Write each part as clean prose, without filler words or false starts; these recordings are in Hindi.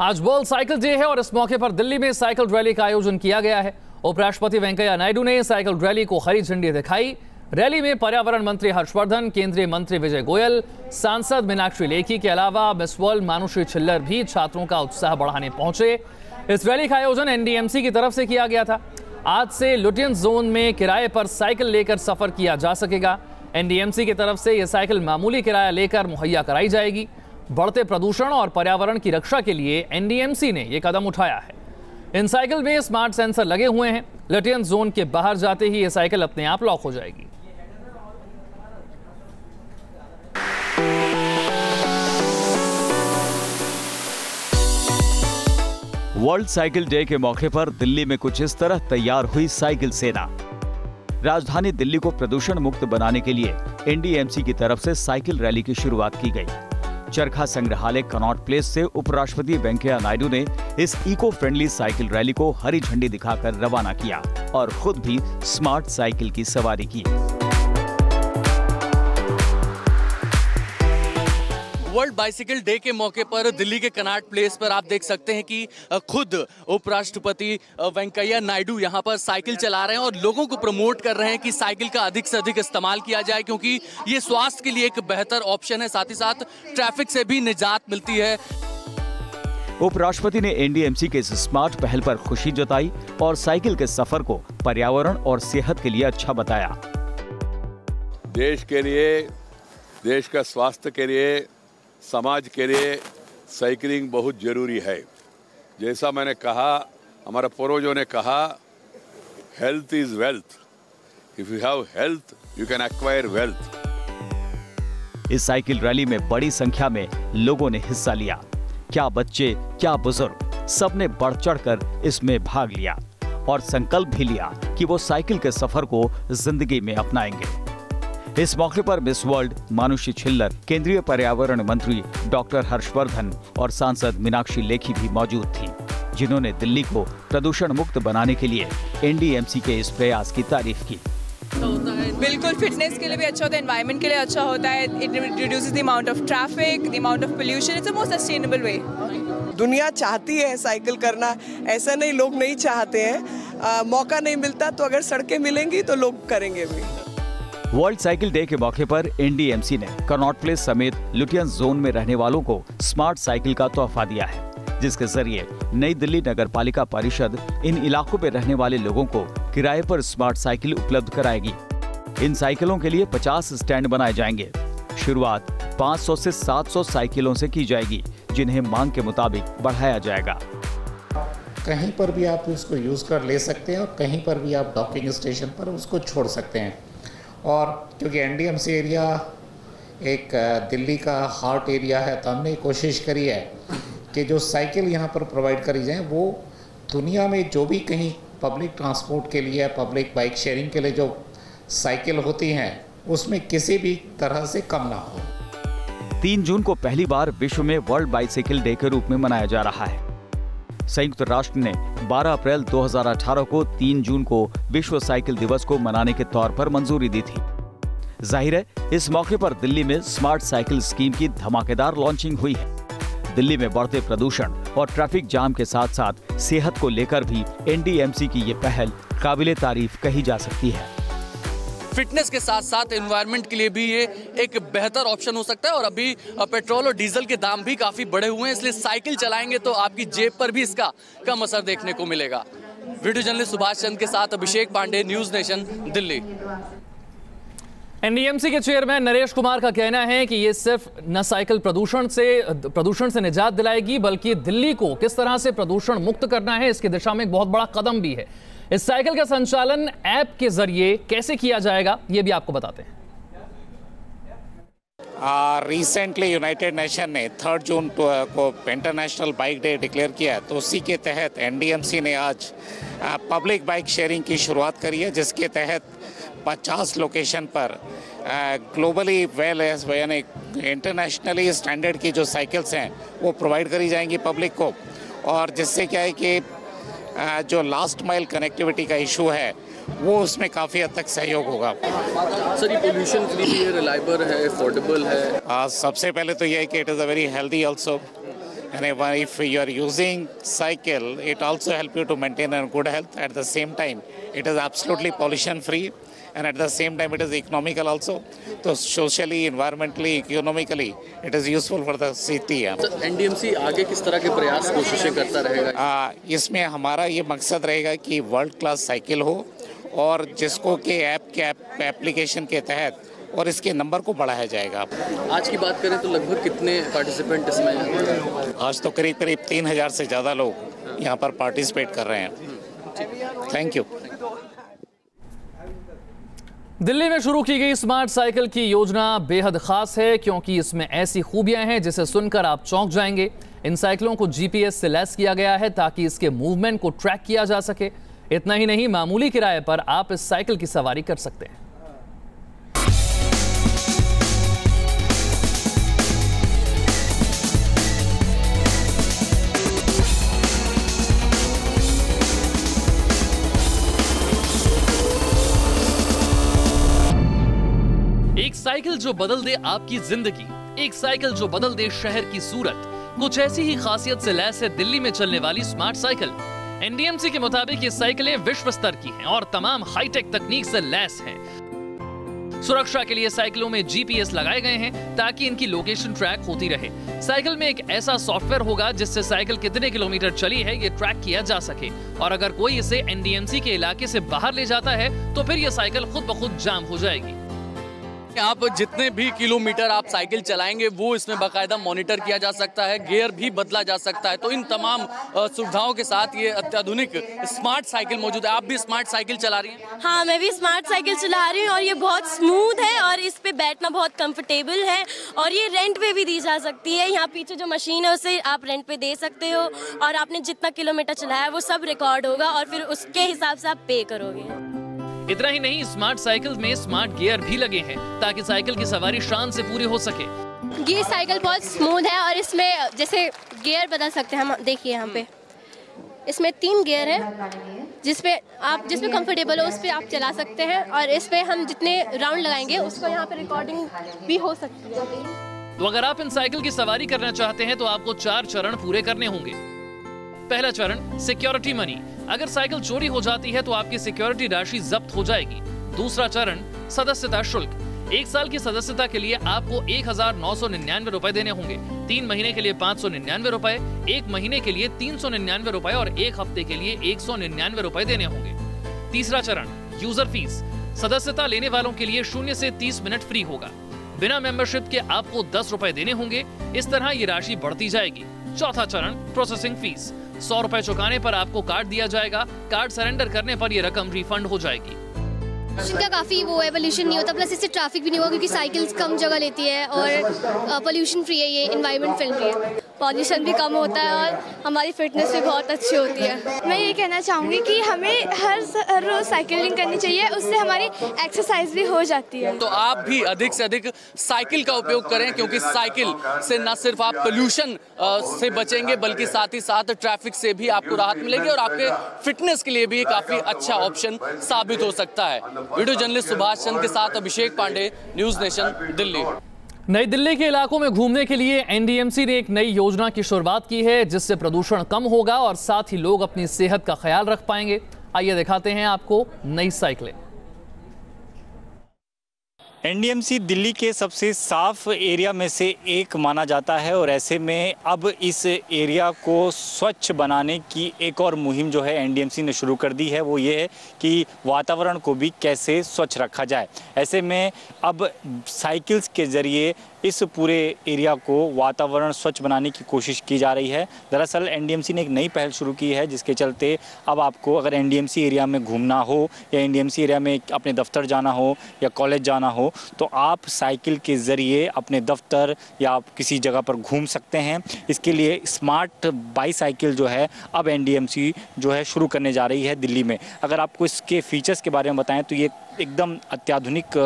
आज वर्ल्ड साइकिल डे है और इस मौके पर दिल्ली में साइकिल रैली का आयोजन किया गया है। उपराष्ट्रपति वेंकैया नायडू ने साइकिल रैली को हरी झंडी दिखाई। रैली में पर्यावरण मंत्री हर्षवर्धन, केंद्रीय मंत्री विजय गोयल, सांसद मीनाक्षी लेखी के अलावा मिस वर्ल्ड मानुषी छिल्लर भी छात्रों का उत्साह बढ़ाने पहुंचे। इस रैली का आयोजन एनडीएमसी की तरफ से किया गया था। आज से लुटियन जोन में किराए पर साइकिल लेकर सफर किया जा सकेगा। एनडीएमसी की तरफ से यह साइकिल मामूली किराया लेकर मुहैया कराई जाएगी। बढ़ते प्रदूषण और पर्यावरण की रक्षा के लिए एनडीएमसी ने यह कदम उठाया है। इन साइकिल में स्मार्ट सेंसर लगे हुए हैं। लुटियन जोन के बाहर जाते ही यह साइकिल अपने आप लॉक हो जाएगी। वर्ल्ड साइकिल डे के मौके पर दिल्ली में कुछ इस तरह तैयार हुई साइकिल सेना। राजधानी दिल्ली को प्रदूषण मुक्त बनाने के लिए एनडीएमसी की तरफ से साइकिल रैली की शुरुआत की गई। चरखा संग्रहालय कनॉट प्लेस से उपराष्ट्रपति वेंकैया नायडू ने इस इको फ्रेंडली साइकिल रैली को हरी झंडी दिखाकर रवाना किया और खुद भी स्मार्ट साइकिल की सवारी की। वर्ल्ड बाइसिकल डे के मौके पर दिल्ली के कनॉट प्लेस पर आप देख सकते हैं कि खुद उपराष्ट्रपति वेंकैया नायडू यहां पर साइकिल चला रहे हैं और लोगों को प्रमोट कर रहे हैं कि साइकिल का अधिक से अधिक इस्तेमाल किया जाए, क्योंकि ये स्वास्थ्य के लिए एक बेहतर ऑप्शन है, साथ ही साथ ट्रैफिक से भी निजात मिलती है। उपराष्ट्रपति ने एनडीएमसी के इस स्मार्ट पहल पर खुशी जताई और साइकिल के सफर को पर्यावरण और सेहत के लिए अच्छा बताया। देश के लिए, देश का स्वास्थ्य के लिए, समाज के लिए साइकिलिंग बहुत जरूरी है। जैसा मैंने कहा, हमारे पूर्वजों ने कहा, health is wealth. If you have health you can acquire wealth. इस साइकिल रैली में बड़ी संख्या में लोगों ने हिस्सा लिया। क्या बच्चे, क्या बुजुर्ग, सबने बढ़ चढ़कर इसमें भाग लिया और संकल्प भी लिया कि वो साइकिल के सफर को जिंदगी में अपनाएंगे। इस मौके पर मिस वर्ल्ड मानुषी छिल्लर, केंद्रीय पर्यावरण मंत्री डॉक्टर हर्षवर्धन और सांसद मीनाक्षी लेखी भी मौजूद थीं, जिन्होंने दिल्ली को प्रदूषण मुक्त बनाने के लिए एनडीएमसी के इस प्रयास की तारीफ की। बिल्कुल, फिटनेस के लिए भी अच्छा होता है, एनवायरनमेंट के लिए अच्छा होता है। It reduces the amount of traffic, the amount of pollution. It's a more sustainable way. दुनिया चाहती है साइकिल करना, ऐसा नहीं लोग नहीं चाहते हैं। मौका नहीं मिलता, तो अगर सड़कें मिलेंगी तो लोग करेंगे भी। वर्ल्ड साइकिल डे के मौके पर एनडीएमसी ने कनॉट प्लेस समेत लुटियन जोन में रहने वालों को स्मार्ट साइकिल का तोहफा दिया है, जिसके जरिए नई दिल्ली नगर पालिका परिषद इन इलाकों में रहने वाले लोगों को किराए पर स्मार्ट साइकिल उपलब्ध कराएगी। इन साइकिलों के लिए 50 स्टैंड बनाए जाएंगे। शुरुआत 500 से 700 साइकिलों से की जाएगी, जिन्हें मांग के मुताबिक बढ़ाया जाएगा। कहीं पर भी आप इसको यूज कर ले सकते हैं और कहीं पर भी आप डॉकिंग स्टेशन पर उसको छोड़ सकते हैं। और क्योंकि एनडीएमसी एरिया एक दिल्ली का हार्ट एरिया है, तो हमने कोशिश करी है कि जो साइकिल यहाँ पर प्रोवाइड करी जाए वो दुनिया में जो भी कहीं पब्लिक ट्रांसपोर्ट के लिए, पब्लिक बाइक शेयरिंग के लिए जो साइकिल होती हैं, उसमें किसी भी तरह से कम ना हो। 3 जून को पहली बार विश्व में वर्ल्ड बाइसिकल डे के रूप में मनाया जा रहा है। संयुक्त राष्ट्र ने 12 अप्रैल 2018 को 3 जून को विश्व साइकिल दिवस को मनाने के तौर पर मंजूरी दी थी। जाहिर है, इस मौके पर दिल्ली में स्मार्ट साइकिल स्कीम की धमाकेदार लॉन्चिंग हुई है। दिल्ली में बढ़ते प्रदूषण और ट्रैफिक जाम के साथ साथ सेहत को लेकर भी एनडीएमसी की ये पहल काबिले तारीफ कही जा सकती है। फिटनेस के साथ साथ एनवायरनमेंट के लिए भी ये एक बेहतर ऑप्शन हो सकता है। और अभी पेट्रोल और डीजल के दाम भी काफ़ी बढ़े हुए हैं, इसलिए साइकिल चलाएंगे तो आपकी जेब पर भी इसका कम असर देखने को मिलेगा। वीडियो जर्नलिस्ट सुभाष चंद्र के साथ Abhishek Pandey, News Nation, Delhi. NDMC के चेयरमैन नरेश कुमार का कहना है कि ये सिर्फ न साइकिल प्रदूषण से निजात दिलाएगी, बल्कि दिल्ली को किस तरह से प्रदूषण मुक्त करना है, इसकी दिशा में एक बहुत बड़ा कदम भी है। इस साइकिल का संचालन ऐप के जरिए कैसे किया जाएगा, ये भी आपको बताते हैं। रिसेंटली यूनाइटेड नेशन ने 3 जून को इंटरनेशनल बाइक डे डिक्लेयर किया है, तो उसी के तहत एनडीएमसी ने आज पब्लिक बाइक शेयरिंग की शुरुआत करी है, जिसके तहत 50 लोकेशन पर ग्लोबली यानी इंटरनेशनली स्टैंडर्ड की जो साइकिल्स हैं वो प्रोवाइड करी जाएंगी पब्लिक को। और जिससे क्या है कि जो लास्ट माइल कनेक्टिविटी का इशू है वो उसमें काफ़ी हद तक सहयोग होगा। सर, ये पोल्यूशन फ्री है, रिलायबल है, अफोर्डेबल है। सबसे पहले तो यह है कि it is a very healthy also. And if you are using cycle, it also help you to maintain a good health. At the same time, it is absolutely pollution free, and at the same time, it is economical also. So socially, environmentally, economically, it is useful for the city. NDMC आगे किस तरह के प्रयास कोशिशें करता रहेगा? इसमें हमारा ये मकसद रहेगा कि वर्ल्ड क्लास साइकिल हो, और जिसको कि ऐप के एप्लीकेशन के तहत और इसके नंबर को बढ़ाया जाएगा। आज की बात करें तो लगभग कितने पार्टिसिपेंट इसमें हैं? आज तो करीब 3000 से ज़्यादा लोग यहाँ पर पार्टिसिपेट कर रहे हैं। Thank you. दिल्ली में शुरू की गई स्मार्ट साइकिल की योजना बेहद खास है, क्योंकि इसमें ऐसी खूबियां हैं जिसे सुनकर आप चौंक जाएंगे। इन साइकिलों को जीपीएस से लैस किया गया है ताकि इसके मूवमेंट को ट्रैक किया जा सके। इतना ही नहीं, मामूली किराए पर आप इस साइकिल की सवारी कर सकते हैं। एक साइकिल जो बदल दे आपकी जिंदगी, एक साइकिल जो बदल दे शहर की सूरत, कुछ ऐसी ही खासियत से लैस है दिल्ली में चलने वाली स्मार्ट साइकिल। एनडीएमसी के मुताबिक ये साइकिलें विश्व स्तर की हैं और तमाम हाईटेक तकनीक से लैस हैं। सुरक्षा के लिए साइकिलों में जीपीएस लगाए गए हैं ताकि इनकी लोकेशन ट्रैक होती रहे। साइकिल में एक ऐसा सॉफ्टवेयर होगा जिससे साइकिल कितने किलोमीटर चली है ये ट्रैक किया जा सके, और अगर कोई इसे एनडीएमसी के इलाके से बाहर ले जाता है तो फिर ये साइकिल खुद ब खुद जाम हो जाएगी। आप जितने भी किलोमीटर आप साइकिल चलाएंगे वो इसमें बाकायदा मॉनिटर किया जा सकता है, गियर भी बदला जा सकता है। तो इन तमाम सुविधाओं के साथ ये अत्याधुनिक स्मार्ट साइकिल मौजूद है। आप भी स्मार्ट साइकिल चला रही हैं? हाँ, मैं भी स्मार्ट साइकिल चला रही हूँ और ये बहुत स्मूथ है और इस पे बैठना बहुत कंफर्टेबल है, और ये रेंट पे भी दी जा सकती है। यहाँ पीछे जो मशीन है उसे आप रेंट पे दे सकते हो, और आपने जितना किलोमीटर चलाया है वो सब रिकॉर्ड होगा और फिर उसके हिसाब से आप पे करोगे। इतना ही नहीं, स्मार्ट साइकिल में स्मार्ट गियर भी लगे हैं ताकि साइकिल की सवारी शान से पूरी हो सके। ये साइकिल बहुत स्मूथ है और इसमें जैसे गियर बदल सकते हैं हम। देखिए यहाँ पे इसमें 3 गियर हैं, जिसमें कंफर्टेबल हो उस पर आप चला सकते हैं, और इस पे हम जितने राउंड लगाएंगे उसको यहाँ पे रिकॉर्डिंग भी हो सकती है। तो अगर आप इन साइकिल की सवारी करना चाहते हैं तो आपको 4 चरण पूरे करने होंगे। पहला चरण, सिक्योरिटी मनी। अगर साइकिल चोरी हो जाती है तो आपकी सिक्योरिटी राशि जब्त हो जाएगी। दूसरा चरण, सदस्यता शुल्क। 1 साल की सदस्यता के लिए आपको 1999 रुपए देने होंगे, 3 महीने के लिए 599 रुपए, 1 महीने के लिए 399 रुपए और 1 हफ्ते के लिए 199 रुपए देने होंगे। तीसरा चरण, यूजर फीस। सदस्यता लेने वालों के लिए 0 से 30 मिनट फ्री होगा। बिना मेंबरशिप के आपको 10 रुपए देने होंगे। इस तरह ये राशि बढ़ती जाएगी। चौथा चरण, प्रोसेसिंग फीस। 100 रुपए चुकाने पर आपको कार्ड दिया जाएगा। कार्ड सरेंडर करने पर यह रकम रिफंड हो जाएगी। का काफ़ी वो एवोल्यूशन नहीं होता, प्लस इससे ट्रैफिक भी नहीं होगा क्योंकि साइकिल्स कम जगह लेती है और पोल्यूशन फ्री है, ये इन्वायरमेंट फ्रेंडली है। पॉल्यूशन भी कम होता है और हमारी फिटनेस भी बहुत अच्छी होती है। मैं ये कहना चाहूँगी कि हमें हर रोज़ साइकिलिंग करनी चाहिए, उससे हमारी एक्सरसाइज भी हो जाती है। तो आप भी अधिक से अधिक साइकिल का उपयोग करें, क्योंकि साइकिल से न सिर्फ आप पोल्यूशन से बचेंगे बल्कि साथ ही साथ ट्रैफिक से भी आपको राहत मिलेगी और आपके फिटनेस के लिए भी काफ़ी अच्छा ऑप्शन साबित हो सकता है। वीडियो जर्नलिस्ट सुभाष चंद्र के साथ अभिषेक पांडे, न्यूज़ नेशन, दिल्ली। नई दिल्ली के इलाकों में घूमने के लिए एनडीएमसी ने एक नई योजना की शुरुआत की है, जिससे प्रदूषण कम होगा और साथ ही लोग अपनी सेहत का ख्याल रख पाएंगे। आइए दिखाते हैं आपको नई साइकिलें। एनडीएमसी दिल्ली के सबसे साफ एरिया में से एक माना जाता है, और ऐसे में अब इस एरिया को स्वच्छ बनाने की एक और मुहिम जो है एनडीएमसी ने शुरू कर दी है। वो ये है कि वातावरण को भी कैसे स्वच्छ रखा जाए। ऐसे में अब साइकिल्स के ज़रिए इस पूरे एरिया को वातावरण स्वच्छ बनाने की कोशिश की जा रही है। दरअसल एनडीएमसी ने एक नई पहल शुरू की है, जिसके चलते अब आपको अगर एनडीएमसी एरिया में घूमना हो या एनडीएमसी एरिया में अपने दफ्तर जाना हो या कॉलेज जाना हो तो आप साइकिल के ज़रिए अपने दफ्तर या आप किसी जगह पर घूम सकते हैं। इसके लिए स्मार्ट बाईसाइकिल जो है अब एनडीएमसी जो है शुरू करने जा रही है दिल्ली में। अगर आपको इसके फीचर्स के बारे में बताएं तो ये एकदम अत्याधुनिक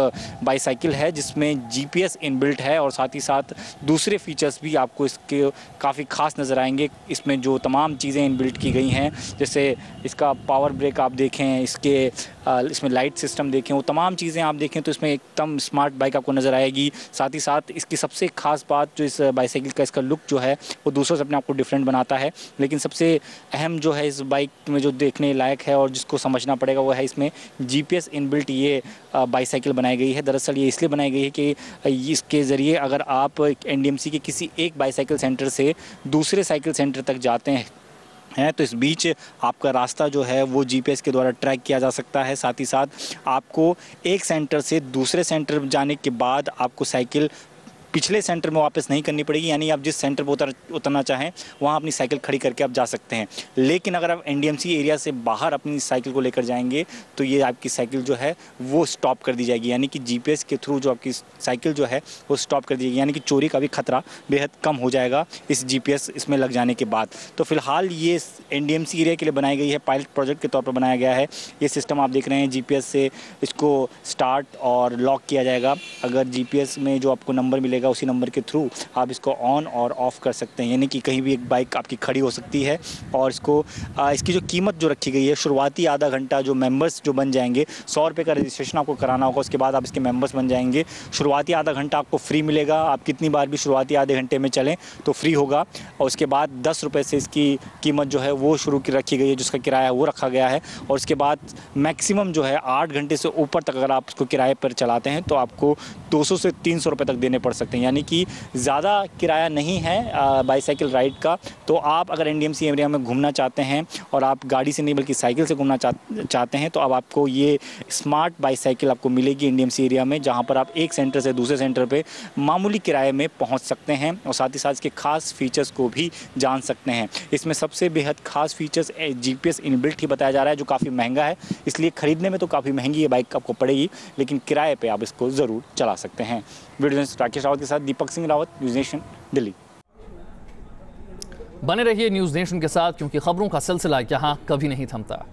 बाईसाइकिल है जिसमें GPS इनबिल्ट है और साथ ही साथ दूसरे फीचर्स भी आपको इसके काफ़ी खास नज़र आएंगे। इसमें जो तमाम चीज़ें इनबिल्ट की गई हैं, जैसे इसका पावर ब्रेक आप देखें, इसमें लाइट सिस्टम देखें, वो तमाम चीज़ें आप देखें तो इसमें एकदम स्मार्ट बाइक आपको नज़र आएगी। साथ ही साथ इसकी सबसे खास बात जो इस बाईसाइकिल का इसका लुक जो है वो दूसरों से अपने आप को डिफरेंट बनाता है। लेकिन सबसे अहम जो है इस बाइक में जो देखने लायक है और जिसको समझना पड़ेगा वो है इसमें GPS इनबिल्ट ये बाईसाइकिल बनाई गई है। दरअसल ये इसलिए बनाई गई है कि इसके ज़रिए अगर आप NDMC के किसी एक बाईसाइकिल सेंटर से दूसरे साइकिल सेंटर तक जाते हैं तो इस बीच आपका रास्ता जो है वो GPS के द्वारा ट्रैक किया जा सकता है। साथ ही साथ आपको एक सेंटर से दूसरे सेंटर जाने के बाद आपको साइकिल पिछले सेंटर में वापस नहीं करनी पड़ेगी, यानी आप जिस सेंटर पर उतरना चाहें वहाँ अपनी साइकिल खड़ी करके आप जा सकते हैं। लेकिन अगर आप NDMC एरिया से बाहर अपनी साइकिल को लेकर जाएंगे तो ये आपकी साइकिल जो है वो स्टॉप कर दी जाएगी, यानी कि GPS के थ्रू जो आपकी साइकिल जो है वो स्टॉप कर दी जाएगी, यानी कि चोरी का भी खतरा बेहद कम हो जाएगा इस GPS इसमें लग जाने के बाद। तो फिलहाल ये NDMC एरिया के लिए बनाई गई है, पायलट प्रोजेक्ट के तौर पर बनाया गया है। ये सिस्टम आप देख रहे हैं, GPS से इसको स्टार्ट और लॉक किया जाएगा। अगर GPS में जो आपको नंबर मिलेगा उसी नंबर के थ्रू आप इसको ऑन और ऑफ कर सकते हैं, यानी कि कहीं भी एक बाइक आपकी खड़ी हो सकती है। और इसकी जो कीमत जो रखी गई है, शुरुआती आधा घंटा जो मेंबर्स जो बन जाएंगे, 100 रुपये का रजिस्ट्रेशन आपको कराना होगा, उसके बाद आप इसके मेंबर्स बन जाएंगे। शुरुआती आधा घंटा आपको फ्री मिलेगा, आप कितनी बार भी शुरुआती आधे घंटे में चलें तो फ्री होगा। और उसके बाद 10 रुपये से इसकी कीमत जो है वो शुरू की रखी गई है, जिसका किराया वो रखा गया है। और उसके बाद मैक्सिमम जो है 8 घंटे से ऊपर तक अगर आप इसको किराए पर चलाते हैं तो आपको 200 से 300 रुपये तक देने पड़ सकते हैं, यानी कि ज़्यादा किराया नहीं है बाईसाइकिल राइड का। तो आप अगर NDMC एरिया में घूमना चाहते हैं और आप गाड़ी से नहीं बल्कि साइकिल से घूमना चाहते हैं तो अब आपको ये स्मार्ट बाईसाइकिल आपको मिलेगी NDMC एरिया में, जहां पर आप एक सेंटर से दूसरे सेंटर पे मामूली किराए में पहुंच सकते हैं और साथ ही साथ इसके खास फीचर्स को भी जान सकते हैं। इसमें सबसे बेहद खास फीचर्स GPS इनबिल्ट ही बताया जा रहा है, जो काफ़ी महंगा है, इसलिए ख़रीदने में तो काफ़ी महंगी ये बाइक आपको पड़ेगी, लेकिन किराए पर आप इसको ज़रूर चला सकते हैं। वीडियो राकेश रावत के साथ दीपक सिंह रावत, न्यूज़ नेशन, दिल्ली। बने रहिए न्यूज़ नेशन के साथ, क्योंकि खबरों का सिलसिला यहाँ कभी नहीं थमता।